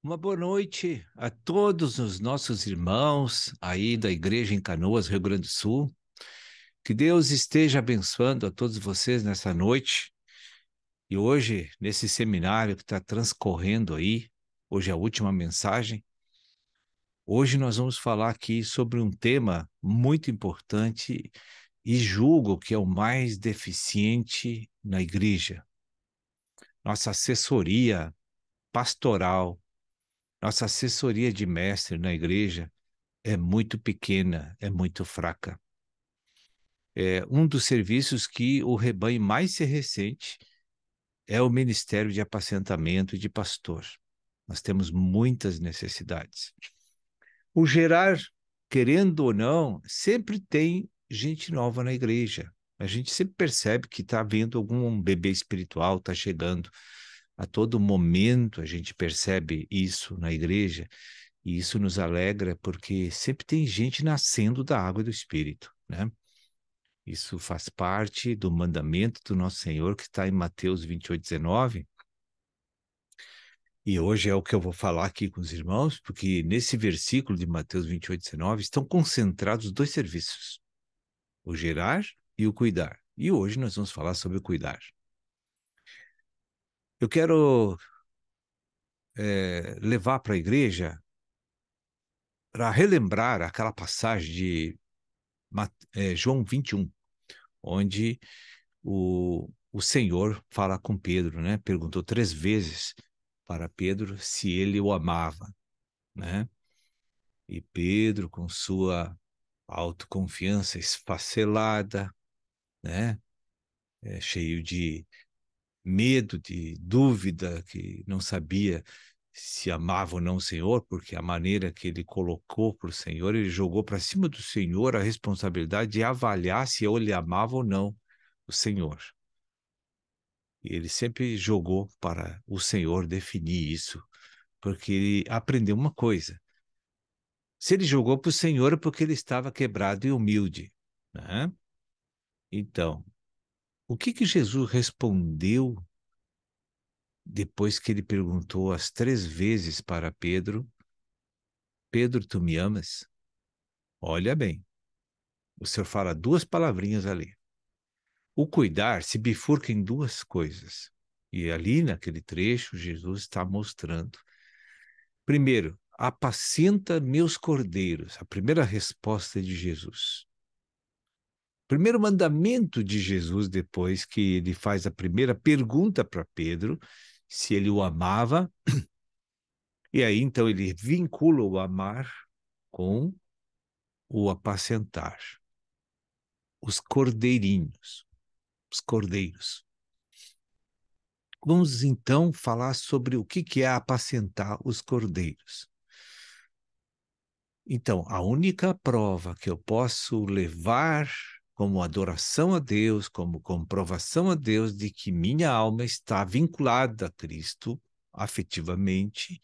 Uma boa noite a todos os nossos irmãos aí da Igreja em Canoas, Rio Grande do Sul. Que Deus esteja abençoando a todos vocês nessa noite. E hoje, nesse seminário que está transcorrendo aí, hoje é a última mensagem. Hoje nós vamos falar aqui sobre um tema muito importante e julgo que é o mais deficiente na igreja. Nossa assessoria pastoral, nossa assessoria de mestre na igreja é muito pequena, é muito fraca. É um dos serviços que o rebanho mais se ressente é o ministério de apacentamento e de pastor. Nós temos muitas necessidades. O gerar, querendo ou não, sempre tem gente nova na igreja. A gente sempre percebe que está havendo algum bebê espiritual, está chegando. A todo momento a gente percebe isso na igreja. E isso nos alegra porque sempre tem gente nascendo da água do Espírito, né? Isso faz parte do mandamento do nosso Senhor que está em Mateus 28:19. E hoje é o que eu vou falar aqui com os irmãos, porque nesse versículo de Mateus 28:19 estão concentrados dois serviços, o gerar e o cuidar. E hoje nós vamos falar sobre o cuidar. Eu quero levar para a igreja para relembrar aquela passagem de João 21, onde o Senhor fala com Pedro, né? Perguntou 3 vezes para Pedro se ele o amava, né? E Pedro, com sua autoconfiança esfacelada, né? Cheio de medo, de dúvida, que não sabia se amava ou não o Senhor, porque a maneira que ele colocou para o Senhor, ele jogou para cima do Senhor a responsabilidade de avaliar se ele amava ou não o Senhor. E ele sempre jogou para o Senhor definir isso, porque ele aprendeu uma coisa. Se ele jogou para o Senhor é porque ele estava quebrado e humilde, né? Então, o que Jesus respondeu depois que ele perguntou as 3 vezes para Pedro: Pedro, tu me amas? Olha bem, o Senhor fala 2 palavrinhas ali. O cuidar se bifurca em 2 coisas. E ali naquele trecho, Jesus está mostrando. Primeiro, apacenta meus cordeiros. A primeira resposta de Jesus. Primeiro mandamento de Jesus, depois que ele faz a primeira pergunta para Pedro, se ele o amava, e aí então ele vincula o amar com o apacentar. Os cordeirinhos, os cordeiros. Vamos então falar sobre o que é apacentar os cordeiros. Então, a única prova que eu posso levar como adoração a Deus, como comprovação a Deus de que minha alma está vinculada a Cristo afetivamente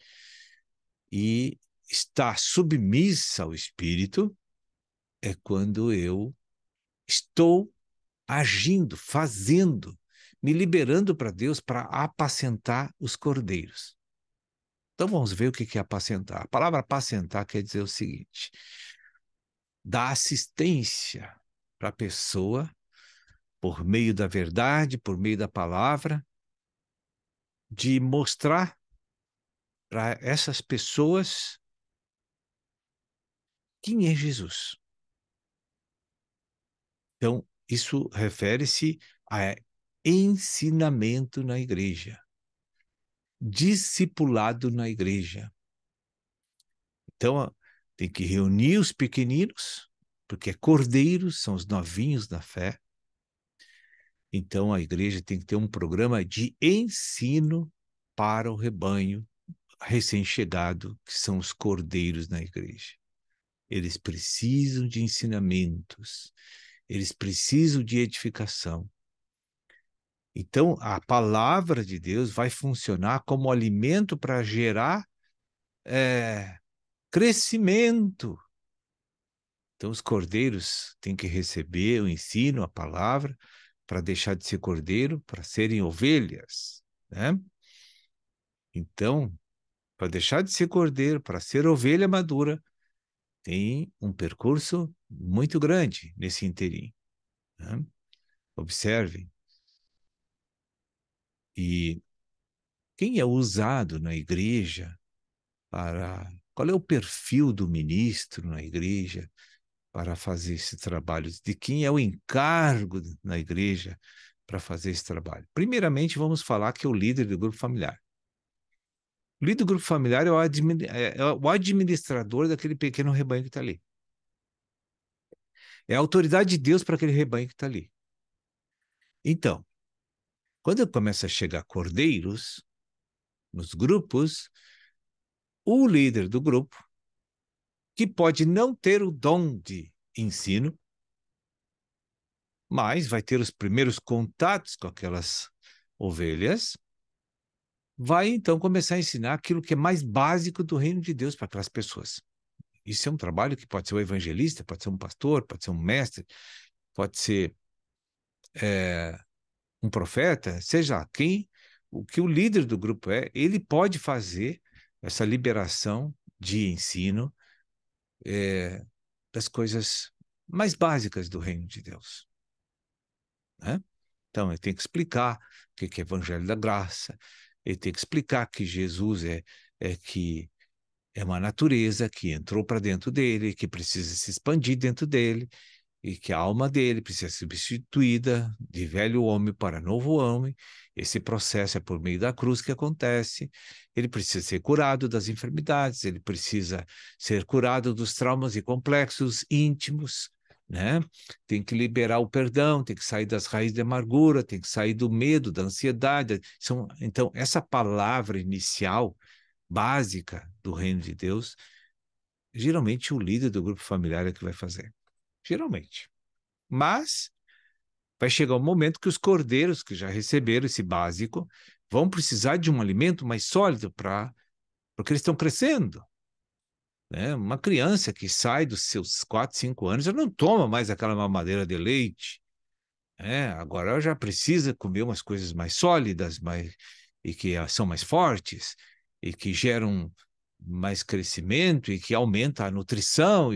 e está submissa ao Espírito, é quando eu estou agindo, fazendo, me liberando para Deus para apacentar os cordeiros. Então vamos ver o que é apacentar. A palavra apacentar quer dizer o seguinte: dar assistência para a pessoa por meio da verdade, por meio da palavra, de mostrar para essas pessoas quem é Jesus. Então, isso refere-se a ensinamento na igreja, discipulado na igreja. Então, tem que reunir os pequeninos, porque cordeiros são os novinhos da fé. Então, a igreja tem que ter um programa de ensino para o rebanho recém-chegado, que são os cordeiros na igreja. Eles precisam de ensinamentos, eles precisam de edificação. Então, a palavra de Deus vai funcionar como alimento para gerar crescimento. Então, os cordeiros têm que receber o ensino, a palavra, para deixar de ser cordeiro, para serem ovelhas, né? Então, Para deixar de ser cordeiro, para ser ovelha madura, tem um percurso muito grande nesse interim, né? Observe. E quem é usado na igreja para... Qual é o perfil do ministro na igreja para fazer esse trabalho? De quem é o encargo na igreja para fazer esse trabalho? Primeiramente, vamos falar que é o líder do grupo familiar. O líder do grupo familiar é o administrador daquele pequeno rebanho que está ali. É a autoridade de Deus para aquele rebanho que está ali. Então, quando começa a chegar cordeiros nos grupos, o líder do grupo, que pode não ter o dom de ensino, mas vai ter os primeiros contatos com aquelas ovelhas, vai então começar a ensinar aquilo que é mais básico do reino de Deus para aquelas pessoas. Isso é um trabalho que pode ser um evangelista, pode ser um pastor, pode ser um mestre, pode ser um profeta, seja quem, o que o líder do grupo é, ele pode fazer essa liberação de ensino das coisas mais básicas do reino de Deus, né? Então, ele tem que explicar o que é Evangelho da Graça, ele tem que explicar que Jesus que é uma natureza que entrou para dentro dele, que precisa se expandir dentro dele, e que a alma dele precisa ser substituída de velho homem para novo homem. Esse processo é por meio da cruz que acontece. Ele precisa ser curado das enfermidades, ele precisa ser curado dos traumas e complexos íntimos, né? Tem que liberar o perdão, tem que sair das raízes de amargura, tem que sair do medo, da ansiedade. Então, essa palavra inicial, básica do reino de Deus, geralmente o líder do grupo familiar é que vai fazer. Geralmente. Mas vai chegar um momento que os cordeiros que já receberam esse básico vão precisar de um alimento mais sólido porque eles estão crescendo, né? Uma criança que sai dos seus 4, 5 anos já não toma mais aquela mamadeira de leite, né? Agora ela já precisa comer umas coisas mais sólidas, e que são mais fortes e que geram mais crescimento e que aumenta a nutrição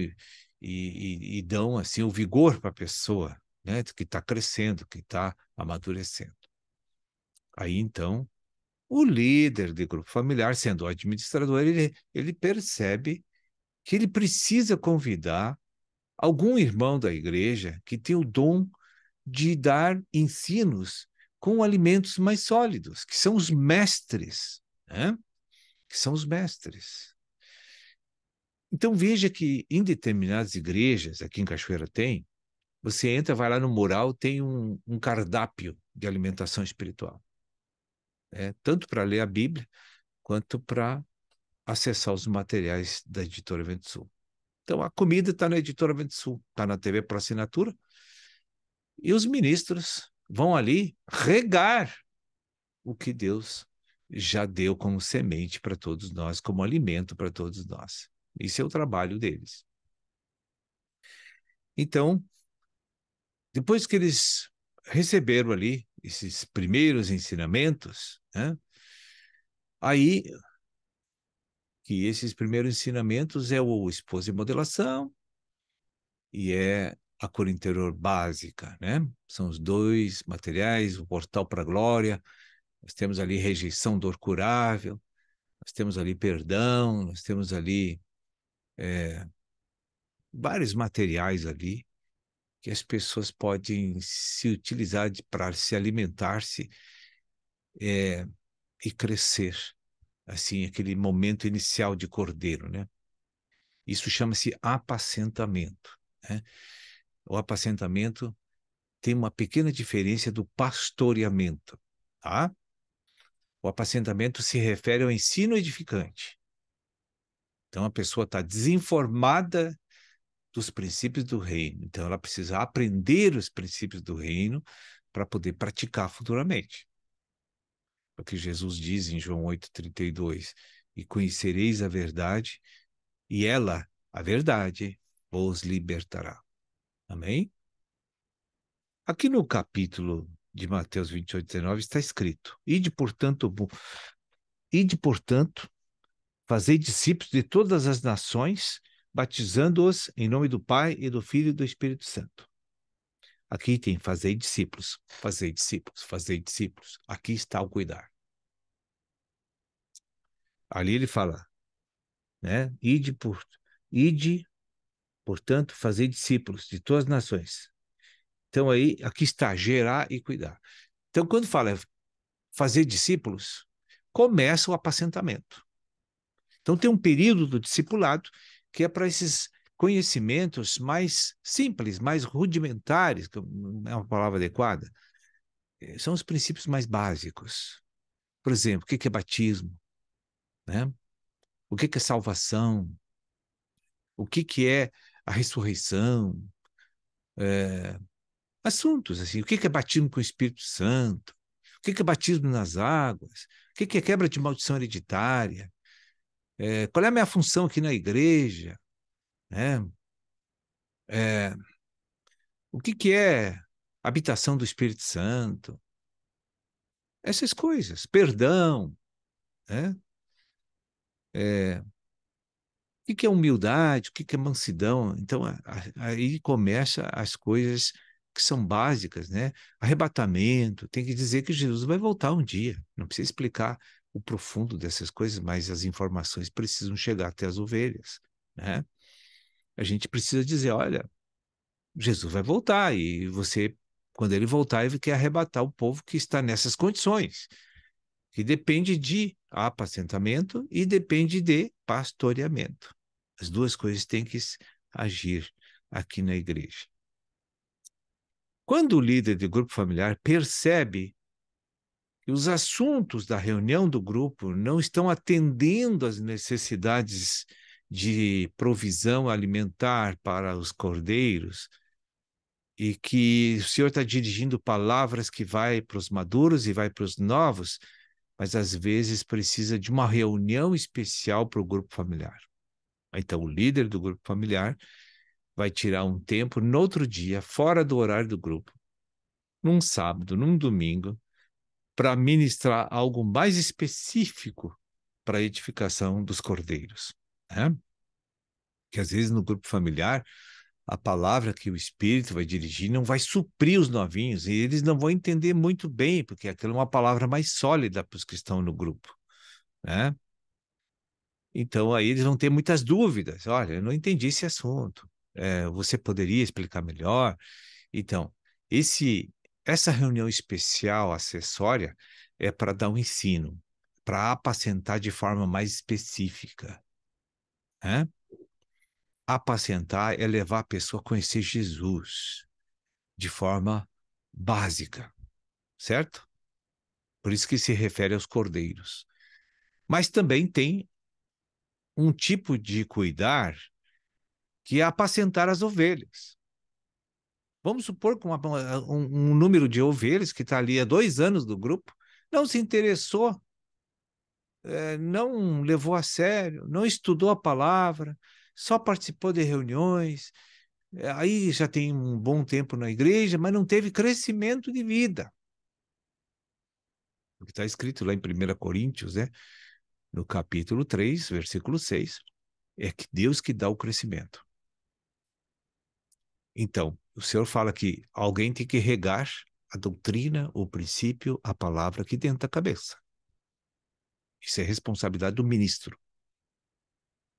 e dão assim o vigor para a pessoa, né, que está crescendo, que está amadurecendo. Aí então o líder de grupo familiar, sendo o administrador, ele percebe que ele precisa convidar algum irmão da igreja que tem o dom de dar ensinos com alimentos mais sólidos, que são os mestres, né? Que são os mestres. Então veja que em determinadas igrejas, aqui em Cachoeira tem, você entra, vai lá no mural, tem um cardápio de alimentação espiritual, né? Tanto para ler a Bíblia, quanto para acessar os materiais da Editora Vento Sul. Então a comida está na Editora Vento Sul, está na TV por assinatura, e os ministros vão ali regar o que Deus já deu como semente para todos nós, como alimento para todos nós. Isso é o trabalho deles. Então, depois que eles receberam ali esses primeiros ensinamentos, né? Aí que esses primeiros ensinamentos é o esposa e modelação e é a cura interior básica, né? São os dois materiais, o portal para a glória. Nós temos ali rejeição, dor curável, nós temos ali perdão, nós temos ali vários materiais ali que as pessoas podem se utilizar para se alimentar-se e crescer, assim, aquele momento inicial de cordeiro, né? Isso chama-se apacentamento, né? O apacentamento tem uma pequena diferença do pastoreamento, tá? O apacentamento se refere ao ensino edificante. Então, a pessoa está desinformada dos princípios do reino. Então, ela precisa aprender os princípios do reino para poder praticar futuramente. O que Jesus diz em João 8,32: e conhecereis a verdade, e ela, a verdade, vos libertará. Amém? Aqui no capítulo de Mateus 28, 19 está escrito: ide, portanto, Fazei discípulos de todas as nações, batizando-os em nome do Pai e do Filho e do Espírito Santo. Aqui tem fazei discípulos, fazei discípulos, fazei discípulos. Aqui está o cuidar. Ali ele fala, né? Ide, portanto, fazei discípulos de todas as nações. Então aí, aqui está, gerar e cuidar. Então, quando fala fazer discípulos, começa o apacentamento. Então, tem um período do discipulado que é para esses conhecimentos mais simples, mais rudimentares, que não é uma palavra adequada, são os princípios mais básicos. Por exemplo, o que é batismo, né? O que é salvação, o que é a ressurreição, assuntos assim, o que é batismo com o Espírito Santo, o que é batismo nas águas, o que é quebra de maldição hereditária, qual é a minha função aqui na igreja, né? É, o que é habitação do Espírito Santo, essas coisas, perdão, né? O que é humildade, o que é mansidão. Então, aí começa as coisas que são básicas, né? Arrebatamento, tem que dizer que Jesus vai voltar um dia. Não precisa explicar o profundo dessas coisas, mas as informações precisam chegar até as ovelhas, né? A gente precisa dizer, olha, Jesus vai voltar e você, quando ele voltar, ele quer arrebatar o povo que está nessas condições, que depende de apacentamento e depende de pastoreamento. As duas coisas têm que agir aqui na igreja. Quando o líder do grupo familiar percebe que os assuntos da reunião do grupo não estão atendendo às necessidades de provisão alimentar para os cordeiros, e que o Senhor está dirigindo palavras que vai para os maduros e vai para os novos, mas às vezes precisa de uma reunião especial para o grupo familiar. Então, o líder do grupo familiar vai tirar um tempo no outro dia, fora do horário do grupo, num sábado, num domingo, para ministrar algo mais específico para a edificação dos cordeiros, né? Que às vezes no grupo familiar a palavra que o Espírito vai dirigir não vai suprir os novinhos, e eles não vão entender muito bem, porque aquela é uma palavra mais sólida para os que estão no grupo, né? Então, aí eles vão ter muitas dúvidas. Olha, eu não entendi esse assunto. Você poderia explicar melhor? Então, essa reunião especial, acessória, é para dar um ensino, para apacentar de forma mais específica, né? Apacentar é levar a pessoa a conhecer Jesus de forma básica, certo? Por isso que se refere aos cordeiros. Mas também tem um tipo de cuidar que é apacentar as ovelhas. Vamos supor que um número de ovelhas que está ali há 2 anos do grupo não se interessou, não levou a sério, não estudou a palavra, só participou de reuniões, aí já tem um bom tempo na igreja, mas não teve crescimento de vida. O que está escrito lá em 1 Coríntios, né? No capítulo 3, versículo 6, é que Deus que dá o crescimento. Então, o Senhor fala que alguém tem que regar a doutrina, o princípio, a palavra aqui dentro da cabeça. Isso é responsabilidade do ministro,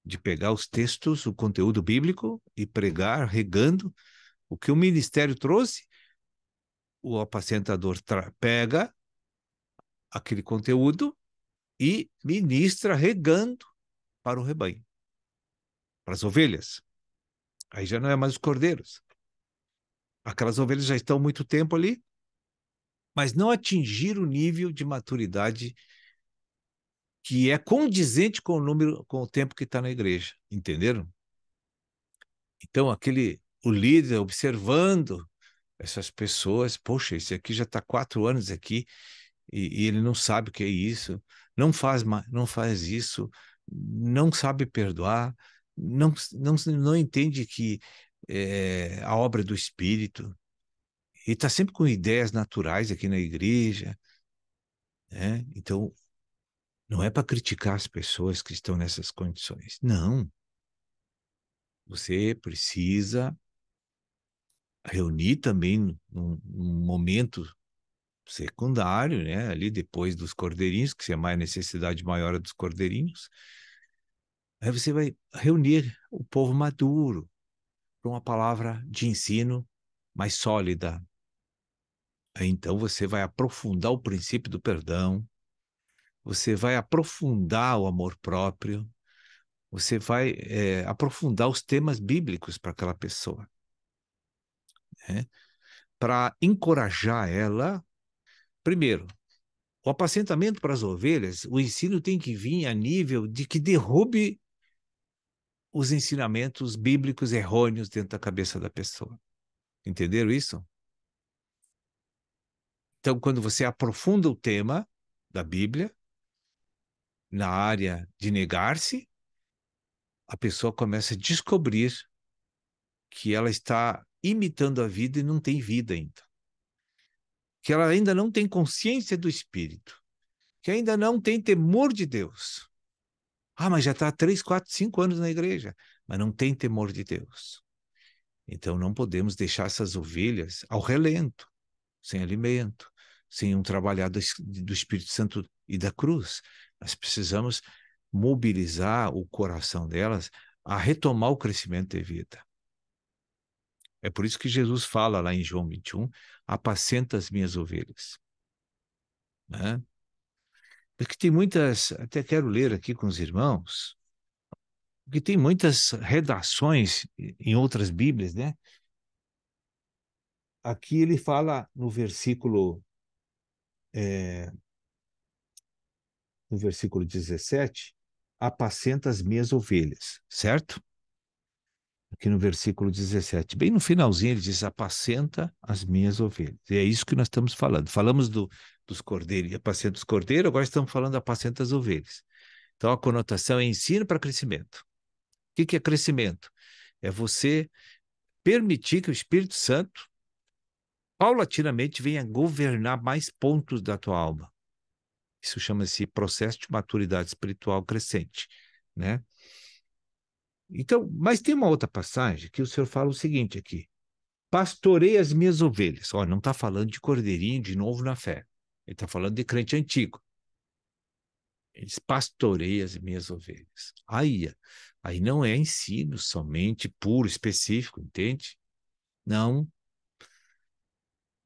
de pegar os textos, o conteúdo bíblico e pregar, regando o que o ministério trouxe. O apacentador pega aquele conteúdo e ministra regando para o rebanho, para as ovelhas. Aí já não é mais os cordeiros. Aquelas ovelhas já estão há muito tempo ali, mas não atingiram o nível de maturidade que é condizente com o número, com o tempo que está na igreja, entenderam? Então, o líder observando essas pessoas, poxa, esse aqui já está 4 anos aqui e ele não sabe o que é isso, não faz isso, não sabe perdoar, não entende que é a obra do Espírito, e está sempre com ideias naturais aqui na igreja, né? Então, Não é para criticar as pessoas que estão nessas condições. Não. Você precisa reunir também num momento secundário, né? Ali depois dos cordeirinhos, que se é mais necessidade maior dos cordeirinhos. Aí você vai reunir o povo maduro para uma palavra de ensino mais sólida. Aí, então você vai aprofundar o princípio do perdão, você vai aprofundar o amor próprio, você vai aprofundar os temas bíblicos para aquela pessoa, né? Para encorajar ela, primeiro, o apacentamento para as ovelhas, o ensino tem que vir a nível de que derrube os ensinamentos bíblicos errôneos dentro da cabeça da pessoa. Entenderam isso? Então, quando você aprofunda o tema da Bíblia, na área de negar-se, a pessoa começa a descobrir que ela está imitando a vida e não tem vida ainda. Que ela ainda não tem consciência do Espírito. Que ainda não tem temor de Deus. Ah, mas já está 3, 4, 5 anos na igreja, mas não tem temor de Deus. Então não podemos deixar essas ovelhas ao relento, sem alimento, sem um trabalhar do Espírito Santo e da cruz. Nós precisamos mobilizar o coração delas a retomar o crescimento de vida. É por isso que Jesus fala lá em João 21, apacenta as minhas ovelhas. Né? Porque tem muitas, até quero ler aqui com os irmãos, porque tem muitas redações em outras Bíblias, né? Aqui ele fala no versículo 17, apacenta as minhas ovelhas, certo? Aqui no versículo 17, bem no finalzinho ele diz, apacenta as minhas ovelhas. E é isso que nós estamos falando. Falamos dos cordeiros, apacenta os cordeiros, agora estamos falando apacenta as ovelhas. Então a conotação é ensino para crescimento. O que é crescimento? É você permitir que o Espírito Santo paulatinamente venha governar mais pontos da tua alma. Isso chama-se processo de maturidade espiritual crescente, né? Então, mas tem uma outra passagem que o Senhor fala o seguinte aqui: pastorei as minhas ovelhas. Ó, não está falando de cordeirinho de novo na fé. Ele está falando de crente antigo. Ele diz, pastorei as minhas ovelhas. Aí não é ensino somente puro, específico, entende? Não.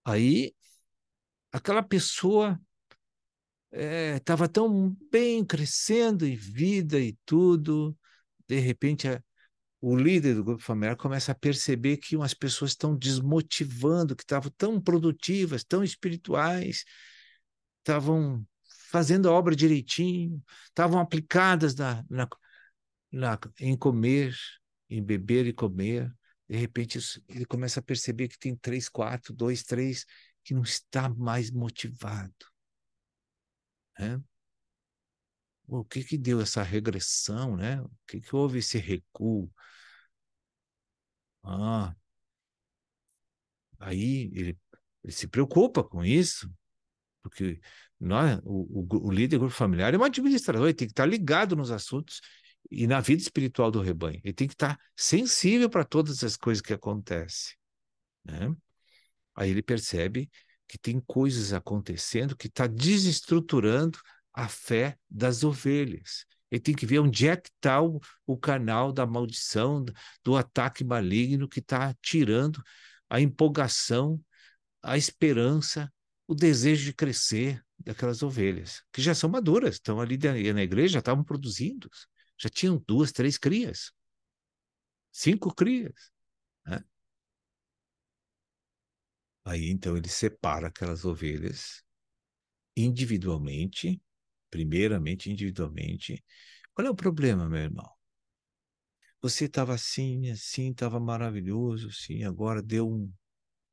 Aí aquela pessoa estava tão bem, crescendo em vida e tudo, de repente o líder do grupo familiar começa a perceber que umas pessoas estão desmotivando, que estavam tão produtivas, tão espirituais, estavam fazendo a obra direitinho, estavam aplicadas em comer, em beber e comer. De repente ele começa a perceber que tem 3, 4, 2, 3, que não está mais motivado, né? O que que deu essa regressão, né? O que que houve esse recuo? Ah, aí ele se preocupa com isso, porque o líder do grupo familiar é um administrador, ele tem que estar ligado nos assuntos e na vida espiritual do rebanho. Ele tem que estar sensível para todas as coisas que acontecem, né? Aí ele percebe que tem coisas acontecendo que está desestruturando a fé das ovelhas. Ele tem que ver onde é que está o canal da maldição, do ataque maligno que está tirando a empolgação, a esperança, o desejo de crescer daquelas ovelhas, que já são maduras, estão ali na igreja, já estavam produzindo, já tinham 2, 3 crias, 5 crias, né? Aí então ele separa aquelas ovelhas individualmente, primeiramente individualmente. Qual é o problema, meu irmão? Você estava assim, assim, estava maravilhoso, sim, agora deu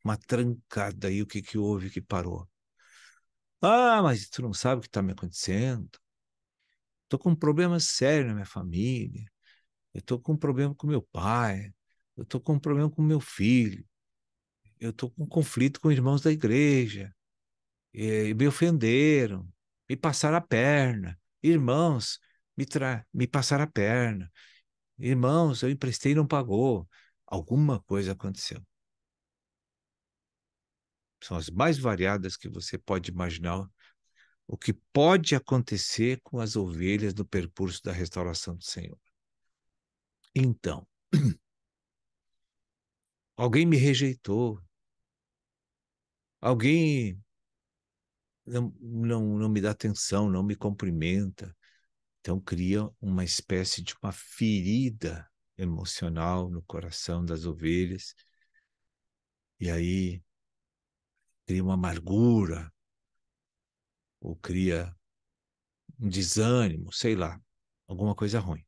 uma trancada aí, o que que houve que parou? Ah, mas tu não sabe o que está me acontecendo. Estou com um problema sério na minha família. Eu estou com um problema com meu pai. Eu estou com um problema com meu filho. Eu estou com um conflito com irmãos da igreja. Me ofenderam, me passaram a perna, Irmãos, me passaram a perna. Irmãos, eu emprestei e não pagou. Alguma coisa aconteceu. São as mais variadas que você pode imaginar o que pode acontecer com as ovelhas no percurso da restauração do Senhor. Então, alguém me rejeitou, alguém não me dá atenção, não me cumprimenta. Então, cria uma espécie de uma ferida emocional no coração das ovelhas, e aí cria uma amargura, ou cria um desânimo, sei lá, alguma coisa ruim,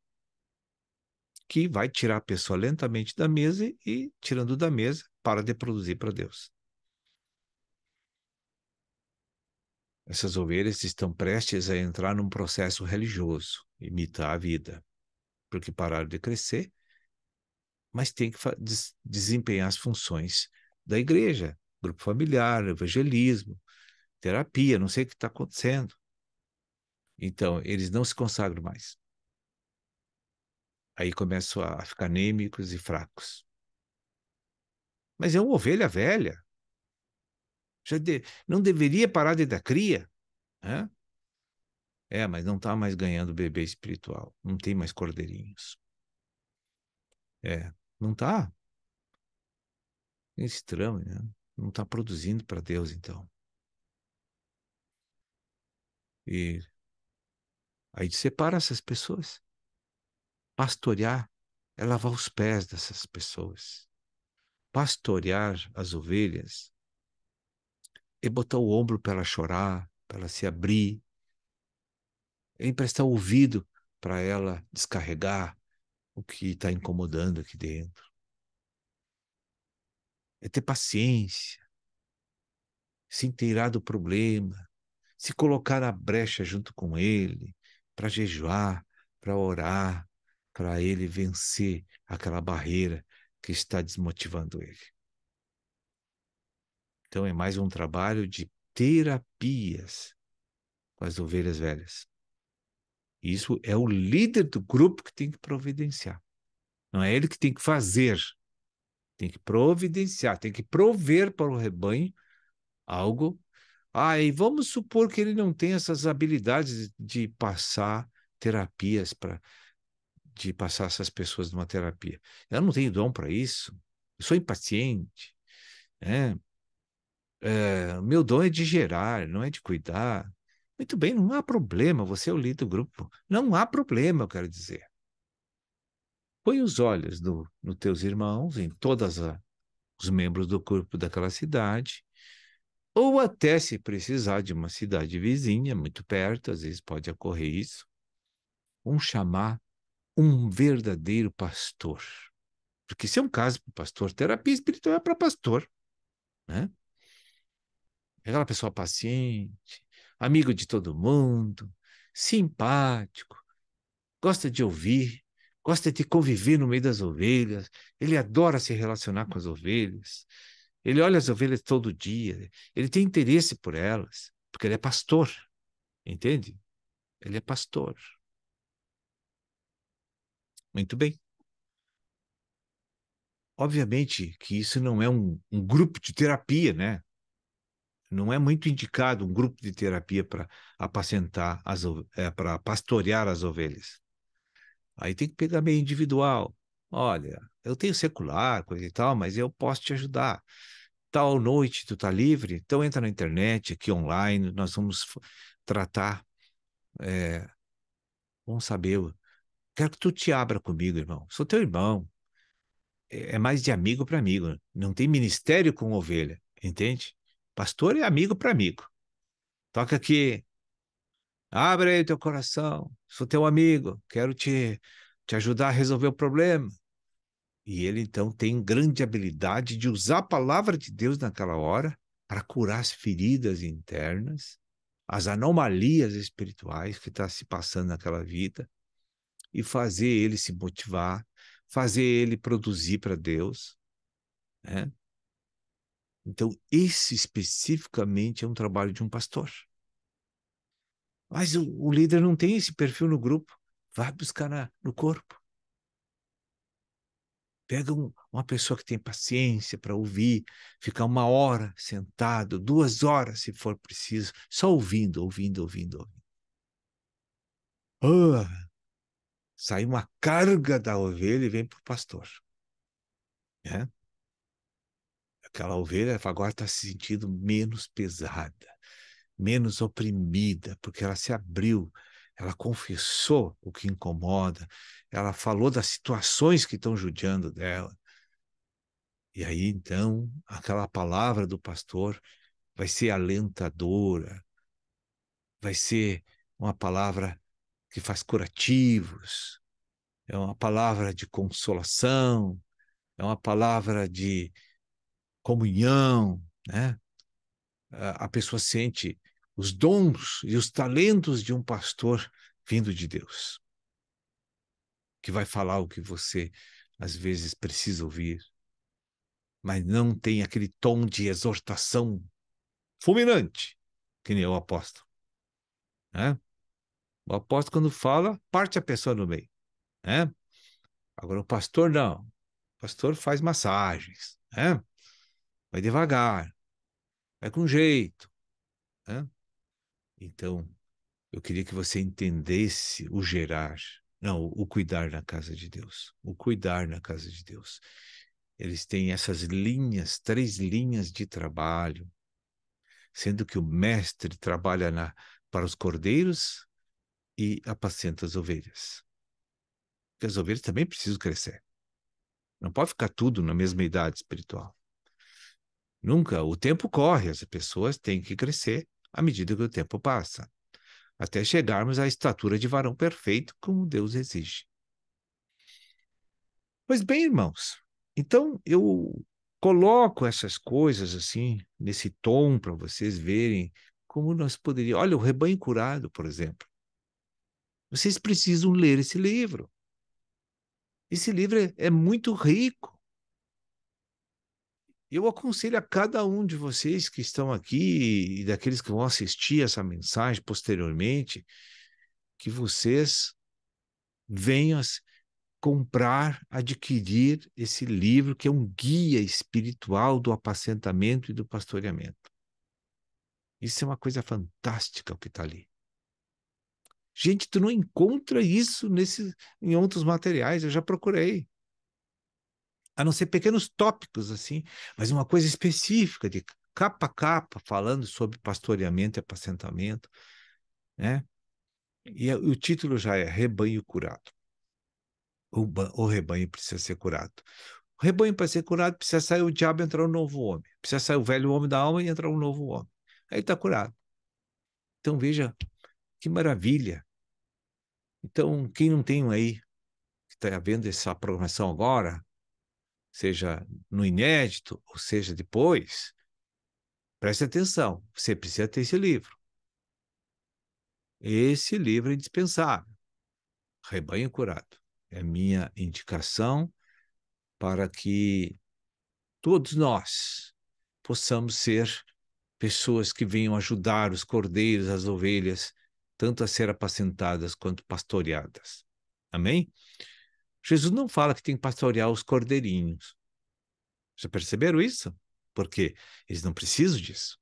que vai tirar a pessoa lentamente da mesa e, tirando da mesa, para de produzir para Deus. Essas ovelhas estão prestes a entrar num processo religioso, imitar a vida, porque pararam de crescer, mas tem que desempenhar as funções da igreja, grupo familiar, evangelismo, terapia, não sei o que está acontecendo. Então, eles não se consagram mais. Aí começam a ficar anêmicos e fracos. Mas é uma ovelha velha. Não deveria parar de dar cria, né? Mas não está mais ganhando bebê espiritual. Não tem mais cordeirinhos. Não está. É estranho, né? Não está produzindo para Deus, então. E aí separa essas pessoas. Pastorear é lavar os pés dessas pessoas. Pastorear as ovelhas é botar o ombro para ela chorar, para ela se abrir, é emprestar o ouvido para ela descarregar o que está incomodando aqui dentro. É ter paciência, se inteirar do problema, se colocar na brecha junto com ele, para jejuar, para orar, para ele vencer aquela barreira que está desmotivando ele. Então é mais um trabalho de terapias com as ovelhas velhas. Isso é o líder do grupo que tem que providenciar. Não é ele que tem que fazer, tem que providenciar, tem que prover para o rebanho algo. E vamos supor que ele não tem essas habilidades de passar terapias de passar essas pessoas numa terapia. Eu não tenho dom para isso. Eu sou impaciente, né? Meu dom é de gerar, não é de cuidar. Muito bem, não há problema, você é o líder do grupo. Não há problema, eu quero dizer. Põe os olhos nos teus irmãos, em todos os membros do corpo daquela cidade, ou até se precisar de uma cidade vizinha, muito perto, às vezes pode ocorrer isso, chamar um verdadeiro pastor. Porque se é um caso para pastor, terapia espiritual é para pastor, né? É aquela pessoa paciente, amigo de todo mundo, simpático, gosta de ouvir, gosta de conviver no meio das ovelhas, ele adora se relacionar com as ovelhas, ele olha as ovelhas todo dia, ele tem interesse por elas, porque ele é pastor, entende? Ele é pastor. Muito bem. Obviamente que isso não é um grupo de terapia, né? Não é muito indicado um grupo de terapia para apacentar para pastorear as ovelhas. Aí tem que pegar meio individual. Olha, eu tenho secular, coisa e tal, mas eu posso te ajudar. Tal noite tu tá livre? Então entra na internet, aqui online, nós vamos tratar, vamos saber. Quero que tu te abra comigo, irmão. Sou teu irmão. É mais de amigo para amigo. Não tem ministério com ovelha, entende? Pastor é amigo para amigo. Toca aqui, abre aí teu coração. Sou teu amigo. Quero te ajudar a resolver o problema. E ele então tem grande habilidade de usar a palavra de Deus naquela hora para curar as feridas internas, as anomalias espirituais que está se passando naquela vida e fazer ele se motivar, fazer ele produzir para Deus, né? Então, esse especificamente é um trabalho de um pastor. Mas o líder não tem esse perfil no grupo. Vai buscar no corpo. Pega uma pessoa que tem paciência para ouvir, ficar 1 hora sentado, 2 horas se for preciso, só ouvindo, ouvindo, ouvindo, ouvindo. Ah, sai uma carga da ovelha e vem para o pastor. Né? Aquela ovelha agora está se sentindo menos pesada, menos oprimida, porque ela se abriu, ela confessou o que incomoda, ela falou das situações que estão judiando dela. E aí, então, aquela palavra do pastor vai ser alentadora, vai ser uma palavra que faz curativos, é uma palavra de consolação, é uma palavra de comunhão, né? A pessoa sente os dons e os talentos de um pastor vindo de Deus, que vai falar o que você às vezes precisa ouvir, mas não tem aquele tom de exortação fulminante, que nem o apóstolo, né? O apóstolo, quando fala, parte a pessoa no meio, né? Agora, o pastor não. O pastor faz massagens, né? Vai devagar, vai com jeito, né? Então, eu queria que você entendesse o gerar, não, o cuidar na casa de Deus. O cuidar na casa de Deus. Eles têm essas linhas, 3 linhas de trabalho, sendo que o mestre trabalha para os cordeiros e apacenta as ovelhas. Porque as ovelhas também precisam crescer. Não pode ficar tudo na mesma idade espiritual. Nunca. O tempo corre, as pessoas têm que crescer à medida que o tempo passa, até chegarmos à estatura de varão perfeito, como Deus exige. Pois bem, irmãos, então eu coloco essas coisas assim, nesse tom, para vocês verem como nós poderíamos. Olha, o rebanho curado, por exemplo. Vocês precisam ler esse livro. Esse livro é muito rico. Eu aconselho a cada um de vocês que estão aqui e daqueles que vão assistir essa mensagem posteriormente, que vocês venham comprar, adquirir esse livro, que é um guia espiritual do apacentamento e do pastoreamento. Isso é uma coisa fantástica o que está ali. Gente, tu não encontra isso em outros materiais, eu já procurei. A não ser pequenos tópicos, assim, mas uma coisa específica, de capa a capa, falando sobre pastoreamento e apacentamento, né? E o título já é Rebanho Curado. O rebanho precisa ser curado. O rebanho, para ser curado, precisa sair o diabo e entrar um novo homem. Precisa sair o velho homem da alma e entrar um novo homem. Aí está curado. Então veja que maravilha. Então, quem não tem aí, que está vendo essa programação agora, seja no inédito, ou seja depois, preste atenção. Você precisa ter esse livro. Esse livro é indispensável. Rebanho Curado. É minha indicação para que todos nós possamos ser pessoas que venham ajudar os cordeiros, as ovelhas, tanto a ser apacentadas quanto pastoreadas. Amém? Jesus não fala que tem que pastorear os cordeirinhos. Já perceberam isso? Porque eles não precisam disso.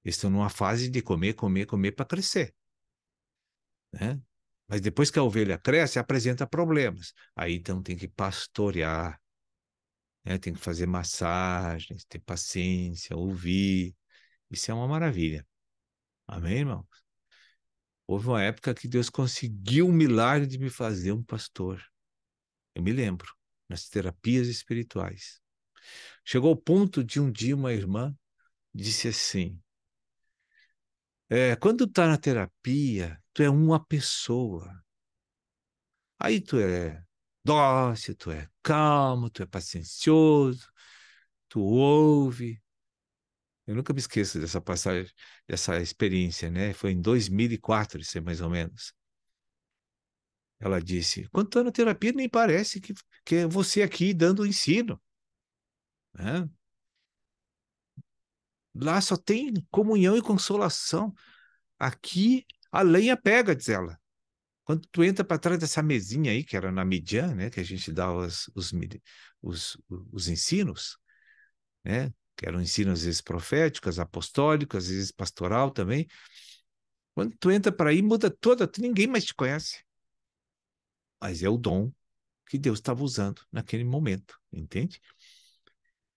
Eles estão numa fase de comer, comer, comer para crescer, né? Mas depois que a ovelha cresce, apresenta problemas. Aí então tem que pastorear, né? Tem que fazer massagens, ter paciência, ouvir. Isso é uma maravilha. Amém, irmão? Houve uma época que Deus conseguiu o milagre de me fazer um pastor. Eu me lembro, nas terapias espirituais. Chegou ao ponto de um dia uma irmã disse assim: quando tu tá na terapia, tu é uma pessoa. Aí tu é dócil, tu é calmo, tu é paciencioso, tu ouve. Eu nunca me esqueço dessa passagem, dessa experiência, né? Foi em 2004, isso é mais ou menos. Ela disse: quando tu tá na terapia, nem parece que é você aqui dando o ensino, né? Lá só tem comunhão e consolação. Aqui A lenha pega, diz ela. Quando tu entra para trás dessa mesinha aí, que era na Midian, né, que a gente dá os ensinos, né, que eram ensinos às vezes proféticos, apostólicos, às vezes pastoral também. Quando tu entra para aí, muda toda, ninguém mais te conhece. Mas é o dom que Deus estava usando naquele momento, entende?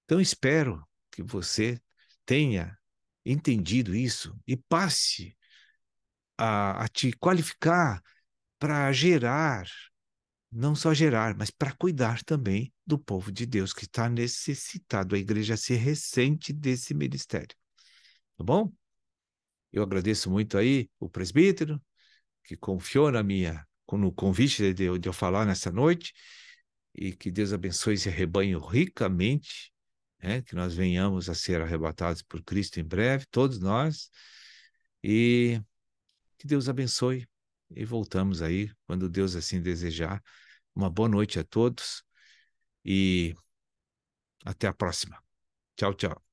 Então espero que você tenha entendido isso e passe a te qualificar para gerar, não só gerar, mas para cuidar também do povo de Deus que está necessitado. A igreja se ressente desse ministério, tá bom? Eu agradeço muito aí o presbítero que confiou no convite de eu falar nessa noite e que Deus abençoe esse rebanho ricamente, né? Que nós venhamos a ser arrebatados por Cristo em breve, todos nós, e que Deus abençoe. E voltamos aí, quando Deus assim desejar. Uma boa noite a todos e até a próxima. Tchau, tchau.